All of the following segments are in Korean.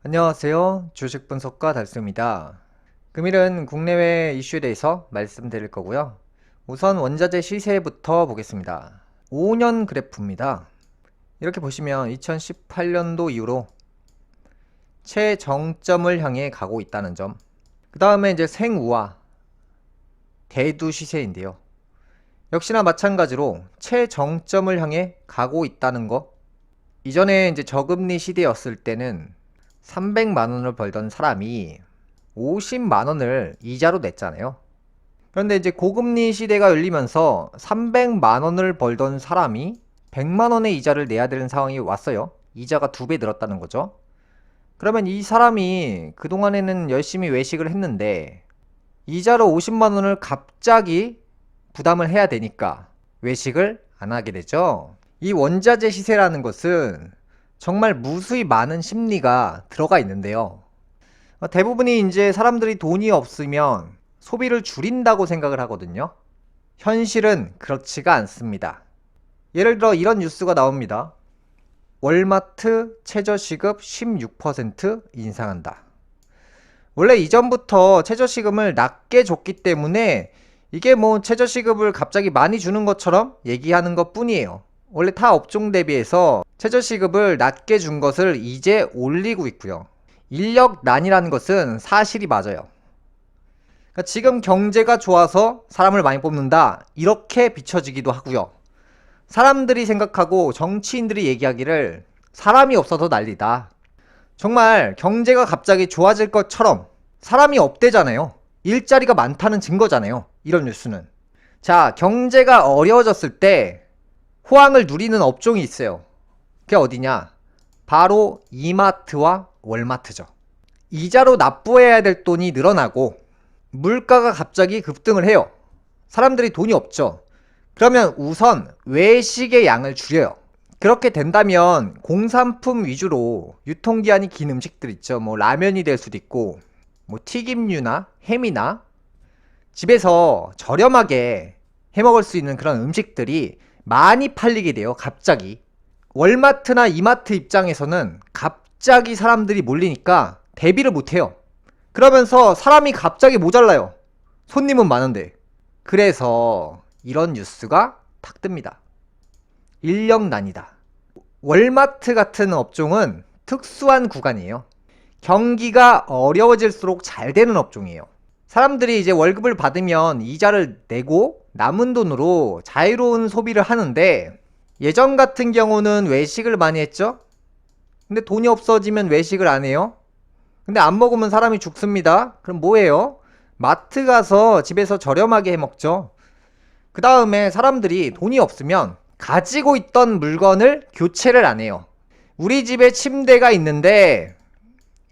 안녕하세요. 주식 분석가 달수입니다. 금일은 국내외 이슈에 대해서 말씀드릴 거고요. 우선 원자재 시세부터 보겠습니다. 5년 그래프입니다. 이렇게 보시면 2018년도 이후로 최정점을 향해 가고 있다는 점. 그 다음에 이제 생우와 대두 시세인데요. 역시나 마찬가지로 최정점을 향해 가고 있다는 거. 이전에 이제 저금리 시대였을 때는 300만 원을 벌던 사람이 50만 원을 이자로 냈잖아요. 그런데 이제 고금리 시대가 열리면서 300만 원을 벌던 사람이 100만 원의 이자를 내야 되는 상황이 왔어요. 이자가 2배 늘었다는 거죠. 그러면 이 사람이 그동안에는 열심히 외식을 했는데 이자로 50만 원을 갑자기 부담을 해야 되니까 외식을 안 하게 되죠. 이 원자재 시세라는 것은 정말 무수히 많은 심리가 들어가 있는데요. 대부분이 이제 사람들이 돈이 없으면 소비를 줄인다고 생각을 하거든요. 현실은 그렇지가 않습니다. 예를 들어 이런 뉴스가 나옵니다. 월마트 최저시급 16% 인상한다. 원래 이전부터 최저시급을 낮게 줬기 때문에 이게 뭐 최저시급을 갑자기 많이 주는 것처럼 얘기하는 것 뿐이에요. 원래 타 업종 대비해서 최저시급을 낮게 준 것을 이제 올리고 있고요. 인력난이라는 것은 사실이 맞아요. 그러니까 지금 경제가 좋아서 사람을 많이 뽑는다 이렇게 비춰지기도 하고요. 사람들이 생각하고 정치인들이 얘기하기를 사람이 없어서 난리다. 정말 경제가 갑자기 좋아질 것처럼 사람이 없대잖아요. 일자리가 많다는 증거잖아요. 이런 뉴스는. 자, 경제가 어려워졌을 때 호황을 누리는 업종이 있어요. 그게 어디냐? 바로 이마트와 월마트죠. 이자로 납부해야 될 돈이 늘어나고 물가가 갑자기 급등을 해요. 사람들이 돈이 없죠. 그러면 우선 외식의 양을 줄여요. 그렇게 된다면 공산품 위주로 유통기한이 긴 음식들 있죠. 뭐 라면이 될 수도 있고 뭐 튀김류나 햄이나 집에서 저렴하게 해먹을 수 있는 그런 음식들이 많이 팔리게 돼요. 갑자기. 월마트나 이마트 입장에서는 갑자기 사람들이 몰리니까 대비를 못해요. 그러면서 사람이 갑자기 모자라요. 손님은 많은데. 그래서 이런 뉴스가 탁 뜹니다. 인력난이다. 월마트 같은 업종은 특수한 구간이에요. 경기가 어려워질수록 잘 되는 업종이에요. 사람들이 이제 월급을 받으면 이자를 내고 남은 돈으로 자유로운 소비를 하는데 예전 같은 경우는 외식을 많이 했죠? 근데 돈이 없어지면 외식을 안 해요? 근데 안 먹으면 사람이 죽습니다. 그럼 뭐해요? 마트 가서 집에서 저렴하게 해 먹죠. 그 다음에 사람들이 돈이 없으면 가지고 있던 물건을 교체를 안 해요. 우리 집에 침대가 있는데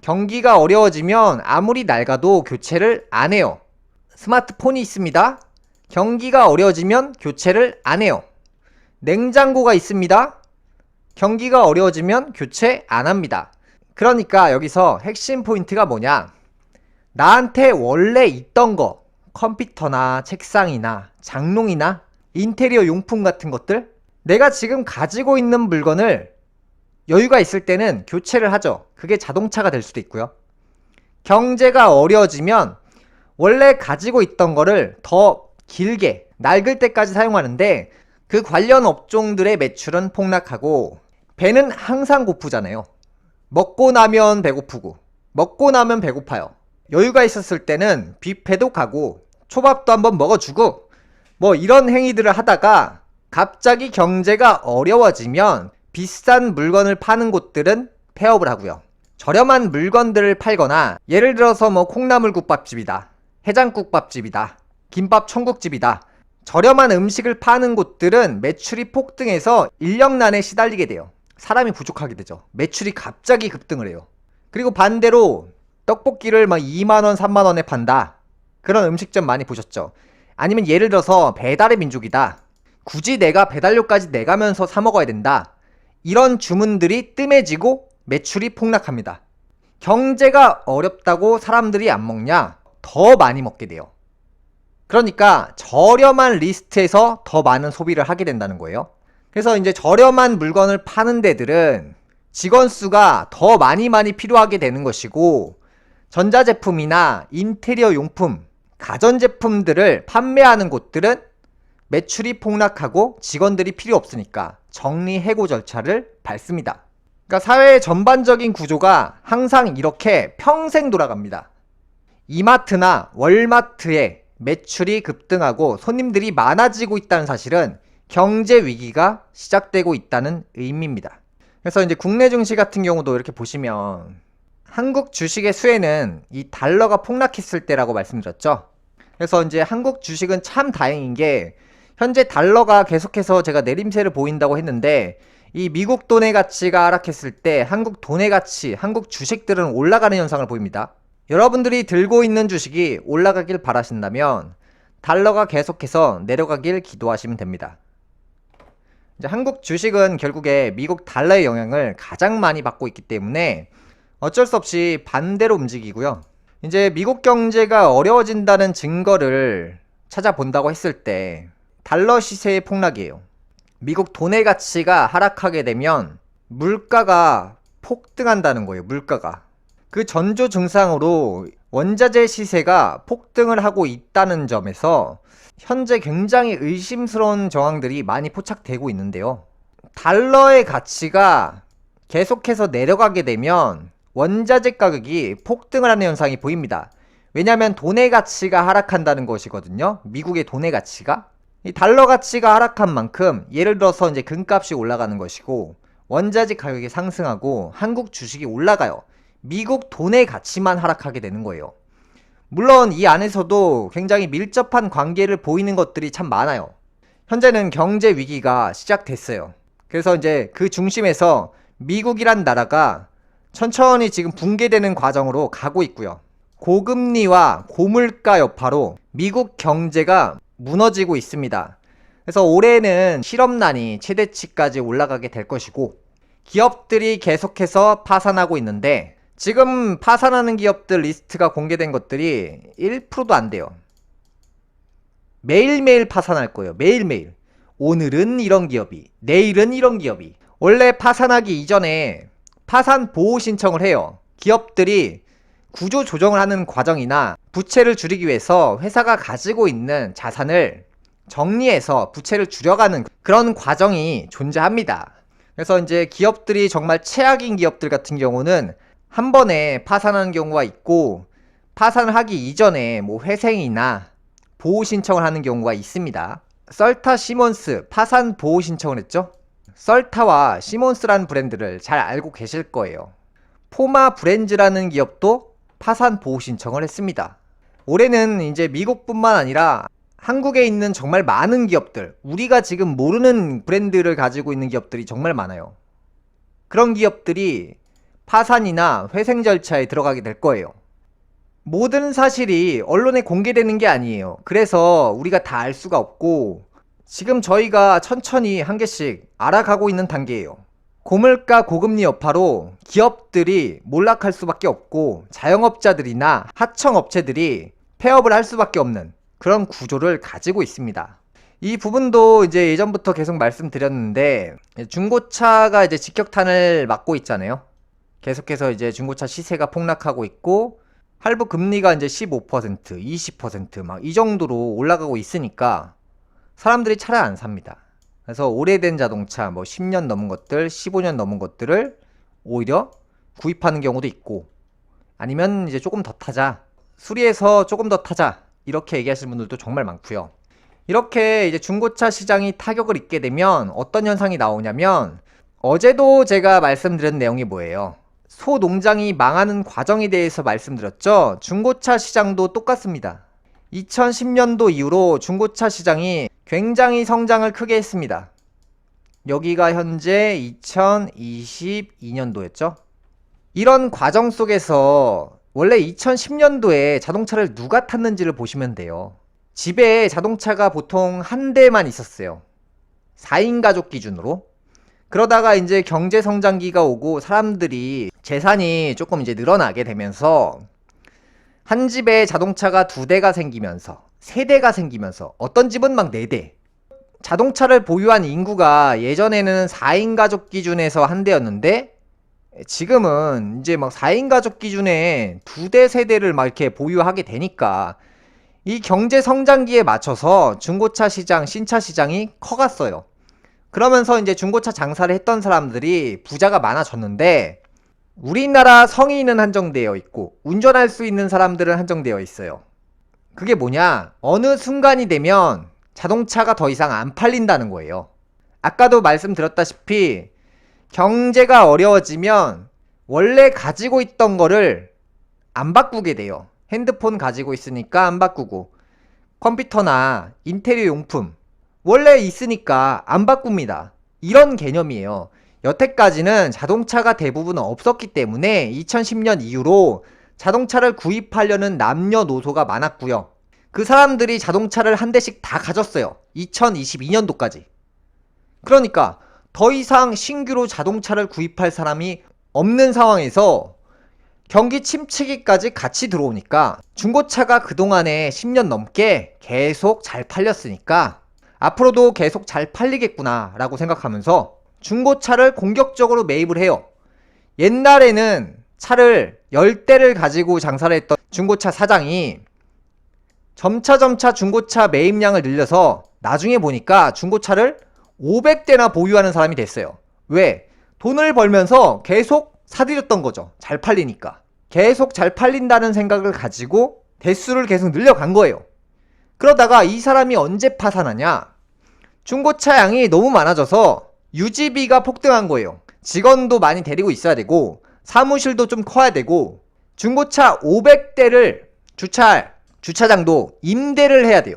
경기가 어려워지면 아무리 낡아도 교체를 안 해요. 스마트폰이 있습니다. 경기가 어려워지면 교체를 안 해요. 냉장고가 있습니다. 경기가 어려워지면 교체 안 합니다. 그러니까 여기서 핵심 포인트가 뭐냐? 나한테 원래 있던 거, 컴퓨터나 책상이나 장롱이나 인테리어 용품 같은 것들, 내가 지금 가지고 있는 물건을 여유가 있을 때는 교체를 하죠. 그게 자동차가 될 수도 있고요. 경제가 어려워지면 원래 가지고 있던 거를 더 길게 낡을 때까지 사용하는데 그 관련 업종들의 매출은 폭락하고 배는 항상 고프잖아요. 먹고 나면 배고프고 먹고 나면 배고파요. 여유가 있었을 때는 뷔페도 가고 초밥도 한번 먹어주고 뭐 이런 행위들을 하다가 갑자기 경제가 어려워지면 비싼 물건을 파는 곳들은 폐업을 하고요. 저렴한 물건들을 팔거나 예를 들어서 뭐 콩나물국밥집이다, 해장국밥집이다, 김밥 천국집이다, 저렴한 음식을 파는 곳들은 매출이 폭등해서 인력난에 시달리게 돼요. 사람이 부족하게 되죠. 매출이 갑자기 급등을 해요. 그리고 반대로 떡볶이를 막 2만원, 3만원에 판다. 그런 음식점 많이 보셨죠? 아니면 예를 들어서 배달의 민족이다. 굳이 내가 배달료까지 내가면서 사 먹어야 된다. 이런 주문들이 뜸해지고 매출이 폭락합니다. 경제가 어렵다고 사람들이 안 먹냐? 더 많이 먹게 돼요. 그러니까 저렴한 리스트에서 더 많은 소비를 하게 된다는 거예요. 그래서 이제 저렴한 물건을 파는 데들은 직원 수가 더 많이 필요하게 되는 것이고, 전자제품이나 인테리어 용품, 가전제품들을 판매하는 곳들은 매출이 폭락하고 직원들이 필요 없으니까 정리해고 절차를 밟습니다. 그러니까 사회의 전반적인 구조가 항상 이렇게 평생 돌아갑니다. 이마트나 월마트의 매출이 급등하고 손님들이 많아지고 있다는 사실은 경제 위기가 시작되고 있다는 의미입니다. 그래서 이제 국내 증시 같은 경우도 이렇게 보시면 한국 주식의 수혜는 이 달러가 폭락했을 때라고 말씀드렸죠. 그래서 이제 한국 주식은 참 다행인 게 현재 달러가 계속해서 제가 내림세를 보인다고 했는데 이 미국 돈의 가치가 하락했을 때 한국 돈의 가치, 한국 주식들은 올라가는 현상을 보입니다. 여러분들이 들고 있는 주식이 올라가길 바라신다면 달러가 계속해서 내려가길 기도하시면 됩니다. 이제 한국 주식은 결국에 미국 달러의 영향을 가장 많이 받고 있기 때문에 어쩔 수 없이 반대로 움직이고요. 이제 미국 경제가 어려워진다는 증거를 찾아본다고 했을 때 달러 시세의 폭락이에요. 미국 돈의 가치가 하락하게 되면 물가가 폭등한다는 거예요. 물가가. 그 전조 증상으로 원자재 시세가 폭등을 하고 있다는 점에서 현재 굉장히 의심스러운 정황들이 많이 포착되고 있는데요. 달러의 가치가 계속해서 내려가게 되면 원자재 가격이 폭등을 하는 현상이 보입니다. 왜냐하면 돈의 가치가 하락한다는 것이거든요. 미국의 돈의 가치가. 이 달러 가치가 하락한 만큼 예를 들어서 이제 금값이 올라가는 것이고 원자재 가격이 상승하고 한국 주식이 올라가요. 미국 돈의 가치만 하락하게 되는 거예요. 물론 이 안에서도 굉장히 밀접한 관계를 보이는 것들이 참 많아요. 현재는 경제 위기가 시작됐어요. 그래서 이제 그 중심에서 미국이란 나라가 천천히 지금 붕괴되는 과정으로 가고 있고요. 고금리와 고물가 여파로 미국 경제가 무너지고 있습니다. 그래서 올해는 실업난이 최대치까지 올라가게 될 것이고 기업들이 계속해서 파산하고 있는데 지금 파산하는 기업들 리스트가 공개된 것들이 1%도 안 돼요. 매일매일 파산할 거예요. 매일매일. 오늘은 이런 기업이, 내일은 이런 기업이. 원래 파산하기 이전에 파산 보호 신청을 해요. 기업들이 구조 조정을 하는 과정이나 부채를 줄이기 위해서 회사가 가지고 있는 자산을 정리해서 부채를 줄여가는 그런 과정이 존재합니다. 그래서 이제 기업들이 정말 최악인 기업들 같은 경우는 한 번에 파산하는 경우가 있고 파산을 하기 이전에 뭐 회생이나 보호 신청을 하는 경우가 있습니다. 썰타 시몬스 파산 보호 신청을 했죠. 썰타와 시몬스라는 브랜드를 잘 알고 계실 거예요. 포마 브랜즈라는 기업도 파산 보호 신청을 했습니다. 올해는 이제 미국뿐만 아니라 한국에 있는 정말 많은 기업들, 우리가 지금 모르는 브랜드를 가지고 있는 기업들이 정말 많아요. 그런 기업들이 파산이나 회생 절차에 들어가게 될 거예요. 모든 사실이 언론에 공개되는 게 아니에요. 그래서 우리가 다 알 수가 없고 지금 저희가 천천히 한 개씩 알아가고 있는 단계예요. 고물가 고금리 여파로 기업들이 몰락할 수밖에 없고 자영업자들이나 하청업체들이 폐업을 할 수밖에 없는 그런 구조를 가지고 있습니다. 이 부분도 이제 예전부터 계속 말씀드렸는데 중고차가 이제 직격탄을 맞고 있잖아요. 계속해서 이제 중고차 시세가 폭락하고 있고 할부 금리가 이제 15%, 20% 막 이 정도로 올라가고 있으니까 사람들이 차를 안 삽니다. 그래서 오래된 자동차 뭐 10년 넘은 것들, 15년 넘은 것들을 오히려 구입하는 경우도 있고 아니면 이제 조금 더 타자, 수리해서 조금 더 타자 이렇게 얘기하시는 분들도 정말 많고요. 이렇게 이제 중고차 시장이 타격을 입게 되면 어떤 현상이 나오냐면 어제도 제가 말씀드린 내용이 뭐예요? 소농장이 망하는 과정에 대해서 말씀드렸죠. 중고차 시장도 똑같습니다. 2010년도 이후로 중고차 시장이 굉장히 성장을 크게 했습니다. 여기가 현재 2022년도였죠. 이런 과정 속에서 원래 2010년도에 자동차를 누가 탔는지를 보시면 돼요. 집에 자동차가 보통 한 대만 있었어요. 4인 가족 기준으로. 그러다가 이제 경제 성장기가 오고 사람들이 재산이 조금 이제 늘어나게 되면서 한 집에 자동차가 2대가 생기면서 3대가 생기면서 어떤 집은 막 4대. 자동차를 보유한 인구가 예전에는 4인 가족 기준에서 한 대였는데 지금은 이제 막 4인 가족 기준에 2대 세대를 막 이렇게 보유하게 되니까 이 경제 성장기에 맞춰서 중고차 시장, 신차 시장이 커갔어요. 그러면서 이제 중고차 장사를 했던 사람들이 부자가 많아졌는데 우리나라 성인은 한정되어 있고 운전할 수 있는 사람들은 한정되어 있어요. 그게 뭐냐? 어느 순간이 되면 자동차가 더 이상 안 팔린다는 거예요. 아까도 말씀드렸다시피 경제가 어려워지면 원래 가지고 있던 거를 안 바꾸게 돼요. 핸드폰 가지고 있으니까 안 바꾸고, 컴퓨터나 인테리어 용품 원래 있으니까 안 바꿉니다. 이런 개념이에요. 여태까지는 자동차가 대부분 없었기 때문에 2010년 이후로 자동차를 구입하려는 남녀노소가 많았고요. 그 사람들이 자동차를 한 대씩 다 가졌어요. 2022년도까지. 그러니까 더 이상 신규로 자동차를 구입할 사람이 없는 상황에서 경기 침체기까지 같이 들어오니까 중고차가 그동안에 10년 넘게 계속 잘 팔렸으니까 앞으로도 계속 잘 팔리겠구나 라고 생각하면서 중고차를 공격적으로 매입을 해요. 옛날에는 차를 10대를 가지고 장사를 했던 중고차 사장이 점차 중고차 매입량을 늘려서 나중에 보니까 중고차를 500대나 보유하는 사람이 됐어요. 왜? 돈을 벌면서 계속 사들였던 거죠. 잘 팔리니까. 계속 잘 팔린다는 생각을 가지고 대수를 계속 늘려간 거예요. 그러다가 이 사람이 언제 파산하냐? 중고차 양이 너무 많아져서 유지비가 폭등한 거예요. 직원도 많이 데리고 있어야 되고 사무실도 좀 커야 되고 중고차 500대를 주차할 주차장도 임대를 해야 돼요.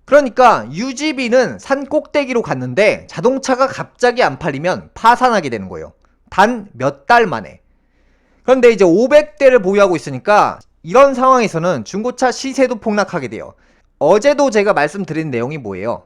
그러니까 유지비는 산 꼭대기로 갔는데 자동차가 갑자기 안 팔리면 파산하게 되는 거예요. 단 몇 달 만에. 그런데 이제 500대를 보유하고 있으니까 이런 상황에서는 중고차 시세도 폭락하게 돼요. 어제도 제가 말씀드린 내용이 뭐예요?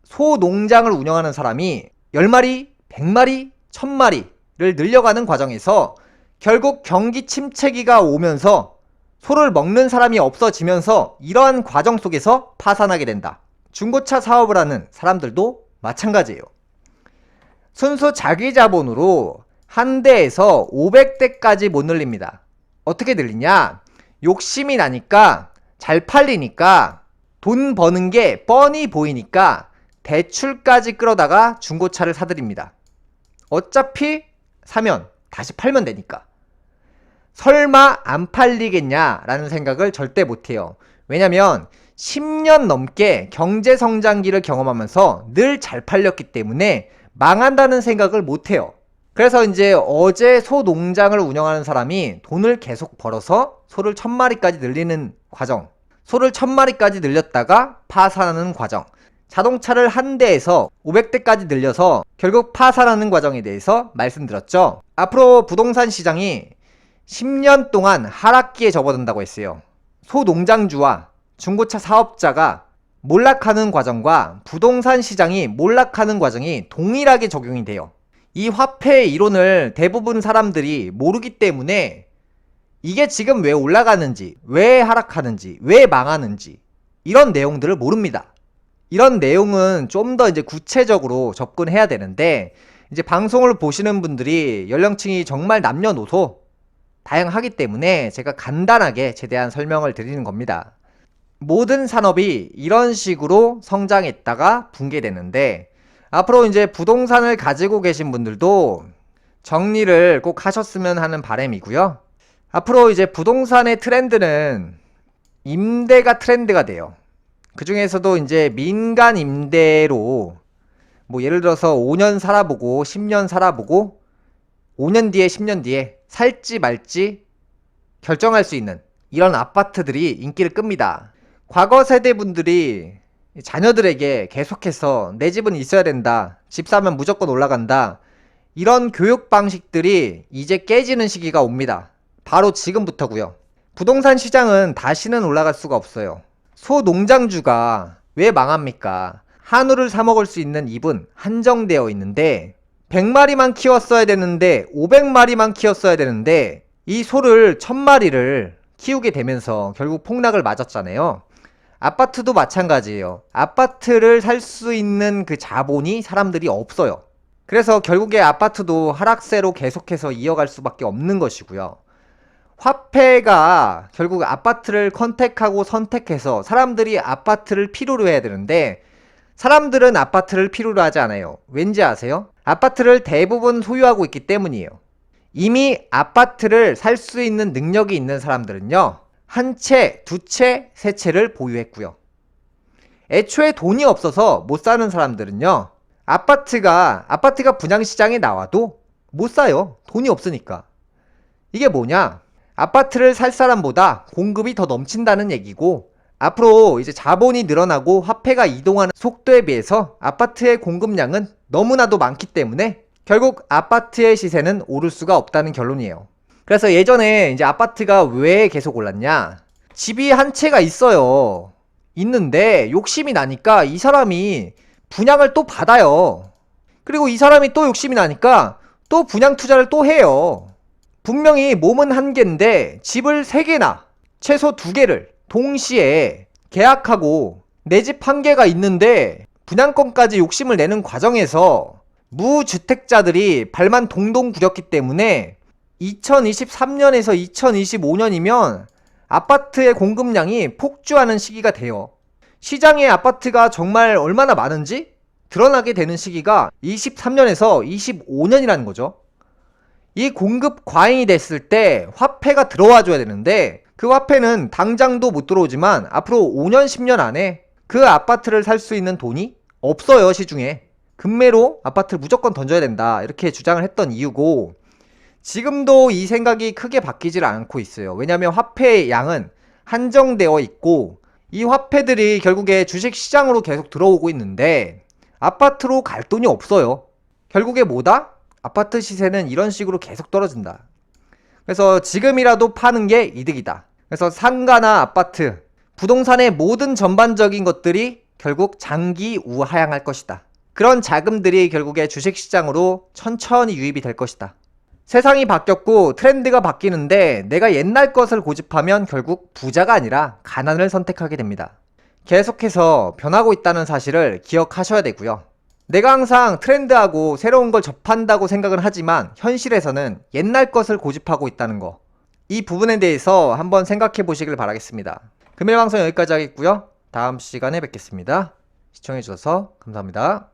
소 농장을 운영하는 사람이 10마리, 100마리, 1000마리를 늘려가는 과정에서 결국 경기 침체기가 오면서 소를 먹는 사람이 없어지면서 이러한 과정 속에서 파산하게 된다. 중고차 사업을 하는 사람들도 마찬가지예요. 순수 자기 자본으로 한 대에서 500대까지 못 늘립니다. 어떻게 늘리냐? 욕심이 나니까 잘 팔리니까 돈 버는 게 뻔히 보이니까 대출까지 끌어다가 중고차를 사들입니다. 어차피 사면 다시 팔면 되니까. 설마 안 팔리겠냐라는 생각을 절대 못해요. 왜냐면 10년 넘게 경제성장기를 경험하면서 늘 잘 팔렸기 때문에 망한다는 생각을 못해요. 그래서 이제 어제 소 농장을 운영하는 사람이 돈을 계속 벌어서 소를 1000마리까지 늘리는 과정, 소를 1000마리까지 늘렸다가 파산하는 과정, 자동차를 한 대에서 500대까지 늘려서 결국 파산하는 과정에 대해서 말씀드렸죠. 앞으로 부동산 시장이 10년 동안 하락기에 접어든다고 했어요. 소농장주와 중고차 사업자가 몰락하는 과정과 부동산 시장이 몰락하는 과정이 동일하게 적용이 돼요. 이 화폐 이론을 대부분 사람들이 모르기 때문에 이게 지금 왜 올라가는지, 왜 하락하는지, 왜 망하는지 이런 내용들을 모릅니다. 이런 내용은 좀 더 이제 구체적으로 접근해야 되는데 이제 방송을 보시는 분들이 연령층이 정말 남녀노소 다양하기 때문에 제가 간단하게 최대한 설명을 드리는 겁니다. 모든 산업이 이런 식으로 성장했다가 붕괴되는데 앞으로 이제 부동산을 가지고 계신 분들도 정리를 꼭 하셨으면 하는 바람이고요. 앞으로 이제 부동산의 트렌드는 임대가 트렌드가 돼요. 그 중에서도 이제 민간 임대로 뭐 예를 들어서 5년 살아보고 10년 살아보고 5년 뒤에 10년 뒤에 살지 말지 결정할 수 있는 이런 아파트들이 인기를 끕니다. 과거 세대분들이 자녀들에게 계속해서 내 집은 있어야 된다, 집 사면 무조건 올라간다, 이런 교육 방식들이 이제 깨지는 시기가 옵니다. 바로 지금부터고요. 부동산 시장은 다시는 올라갈 수가 없어요. 소농장주가 왜 망합니까? 한우를 사 먹을 수 있는 입은 한정되어 있는데 100마리만 키웠어야 되는데 500마리만 키웠어야 되는데 이 소를 1000마리를 키우게 되면서 결국 폭락을 맞았잖아요. 아파트도 마찬가지예요. 아파트를 살 수 있는 그 자본이 사람들이 없어요. 그래서 결국에 아파트도 하락세로 계속해서 이어갈 수밖에 없는 것이고요. 화폐가 결국 아파트를 컨택하고 선택해서 사람들이 아파트를 필요로 해야 되는데 사람들은 아파트를 필요로 하지 않아요. 왠지 아세요? 아파트를 대부분 소유하고 있기 때문이에요. 이미 아파트를 살 수 있는 능력이 있는 사람들은요, 한 채, 두 채, 세 채를 보유했고요. 애초에 돈이 없어서 못 사는 사람들은요, 아파트가 분양시장에 나와도 못 사요. 돈이 없으니까. 이게 뭐냐? 아파트를 살 사람보다 공급이 더 넘친다는 얘기고, 앞으로 이제 자본이 늘어나고 화폐가 이동하는 속도에 비해서 아파트의 공급량은 너무나도 많기 때문에 결국 아파트의 시세는 오를 수가 없다는 결론이에요. 그래서 예전에 이제 아파트가 왜 계속 올랐냐? 집이 한 채가 있어요. 있는데 욕심이 나니까 이 사람이 분양을 또 받아요. 그리고 이 사람이 또 욕심이 나니까 또 분양 투자를 또 해요. 분명히 몸은 한 개인데 집을 세 개나 최소 두 개를 동시에 계약하고 내 집 한 개가 있는데 분양권까지 욕심을 내는 과정에서 무주택자들이 발만 동동 구렸기 때문에 2023년에서 2025년이면 아파트의 공급량이 폭주하는 시기가 돼요. 시장에 아파트가 정말 얼마나 많은지 드러나게 되는 시기가 23년에서 25년이라는 거죠. 이 공급 과잉이 됐을 때 화폐가 들어와 줘야 되는데 그 화폐는 당장도 못 들어오지만 앞으로 5년 10년 안에 그 아파트를 살 수 있는 돈이 없어요. 시중에 금매로 아파트를 무조건 던져야 된다 이렇게 주장을 했던 이유고, 지금도 이 생각이 크게 바뀌질 않고 있어요. 왜냐하면 화폐의 양은 한정되어 있고 이 화폐들이 결국에 주식시장으로 계속 들어오고 있는데 아파트로 갈 돈이 없어요. 결국에 뭐다? 아파트 시세는 이런 식으로 계속 떨어진다. 그래서 지금이라도 파는 게 이득이다. 그래서 상가나 아파트, 부동산의 모든 전반적인 것들이 결국 장기 우하향할 것이다. 그런 자금들이 결국에 주식시장으로 천천히 유입이 될 것이다. 세상이 바뀌었고 트렌드가 바뀌는데 내가 옛날 것을 고집하면 결국 부자가 아니라 가난을 선택하게 됩니다. 계속해서 변하고 있다는 사실을 기억하셔야 되고요. 내가 항상 트렌드하고 새로운 걸 접한다고 생각을 하지만 현실에서는 옛날 것을 고집하고 있다는 거, 이 부분에 대해서 한번 생각해 보시길 바라겠습니다. 금일 방송 여기까지 하겠고요. 다음 시간에 뵙겠습니다. 시청해 주셔서 감사합니다.